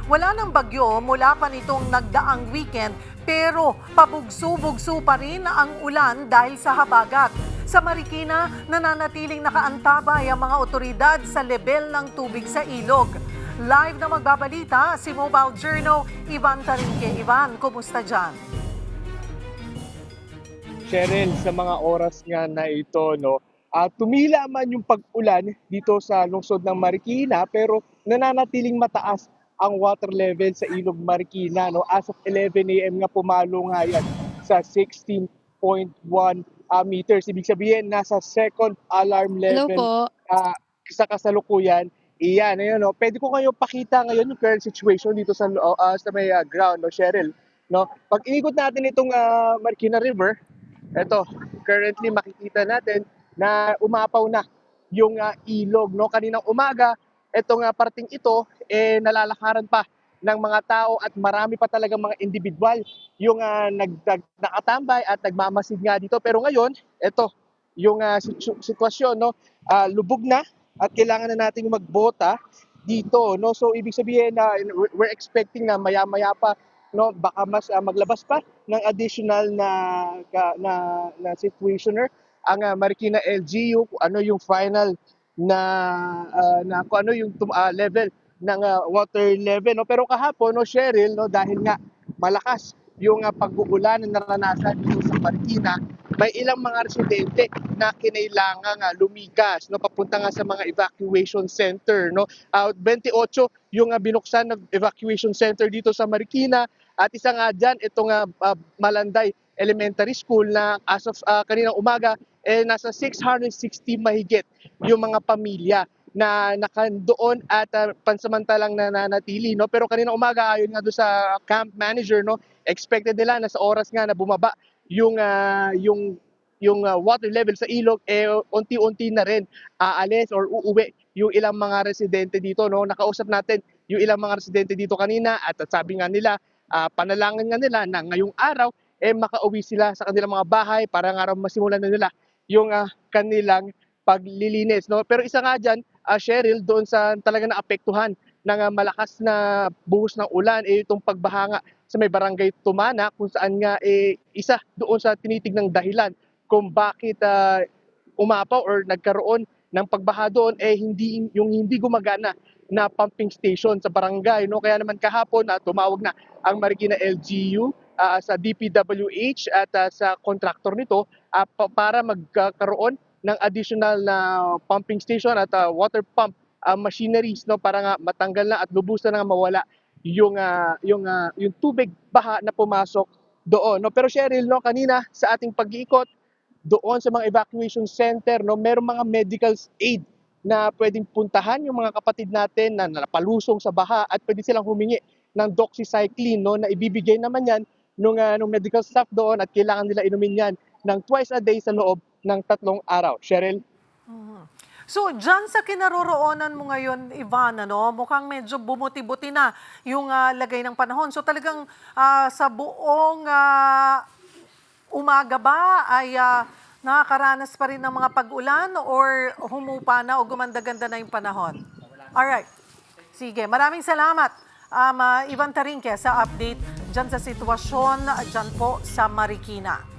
Wala ng bagyo mula pa nitong nagdaang weekend pero pabugso-bugso pa rin ang ulan dahil sa habagat. Sa Marikina, nananatiling nakaantabay ang mga otoridad sa level ng tubig sa ilog. Live na magbabalita si Mobile Journal Ivan Tarinque. Ivan, kumusta dyan? Cheryl, sa mga oras nga na ito, tumila man yung pag-ulan dito sa lungsod ng Marikina pero nananatiling mataas ang water level sa Ilog Marikina. As of 11 a.m. nga pumalo nga yan sa 16.1 meters. Ibig sabihin, nasa second alarm Hello level po. sa kasalukuyan. Iyan, ayun, Pwede ko kayo pakita ngayon yung current situation dito sa may ground, Cheryl. Pag inikot natin itong Marikina River, eto, currently makikita natin na umapaw na yung ilog. Kaninang umaga, etong parting ito, nalalakaran pa ng mga tao at marami pa talagang mga individual yung nakatambay at nagmamasid nga dito. Pero ngayon, eto, yung sitwasyon, lubog na at kailangan na nating magbota dito. So, ibig sabihin na we're expecting na maya-maya pa, baka mas maglabas pa ng additional na situationer ang Marikina LGU, kung ano yung final na kung ano yung level ng water level. Pero kahapon, Cheryl, dahil nga malakas yung pag-uulan na naranasan dito sa Marikina, may ilang mga residente na kinailangang lumikas, papunta nga sa mga evacuation center. 28 yung binuksan na evacuation center dito sa Marikina, at isa nga dyan, itong Malanday Elementary School na as of kaninang umaga, nasa 660 mahigit yung mga pamilya na nakandoon at pansamantalang nananatili. Pero kaninang umaga, ayon nga doon sa camp manager, expected nila na sa oras nga na bumaba yung water level sa ilog, unti-unti na rin aalis or uuwi yung ilang mga residente dito. Nakausap natin yung ilang mga residente dito kanina at sabi nga nila, panalangin nga nila na ngayong araw makauwi sila sa kanilang mga bahay para nga masimulan na nila yung kanilang paglilinis. Pero isa nga dyan, Cheryl, doon sa talaga naapektuhan ng malakas na buhos ng ulan, itong pagbaha sa may barangay Tumana, kung saan nga isa doon sa tinitignang dahilan kung bakit umapaw or nagkaroon ng pagbaha doon, hindi gumagana na pumping station sa barangay. Kaya naman kahapon tumawag na ang Marikina LGU sa DPWH at sa contractor nito para magkaroon ng additional na pumping station at water pump machineries, para nga matanggal na at lubusan na mawala yung tubig baha na pumasok doon. Pero Cheryl, kanina sa ating pag-iikot doon sa mga evacuation center, merong mga medical aid na pwedeng puntahan yung mga kapatid natin na napalusong sa baha at pwede silang humingi ng doxycycline, na ibibigay naman yan nung medical staff doon at kailangan nila inumin yan ng twice a day sa loob ng 3 araw. Cheryl? So, dyan sa kinaroroonan mo ngayon, Ivan, mukhang medyo bumuti-buti na yung lagay ng panahon. So, talagang sa buong umaga ba ay nakakaranas pa rin ng mga pag-ulan or humupa na o gumanda-ganda na yung panahon? Alright. Sige, maraming salamat, Ivan Tarinque, sa update dyan sa sitwasyon dyan po sa Marikina.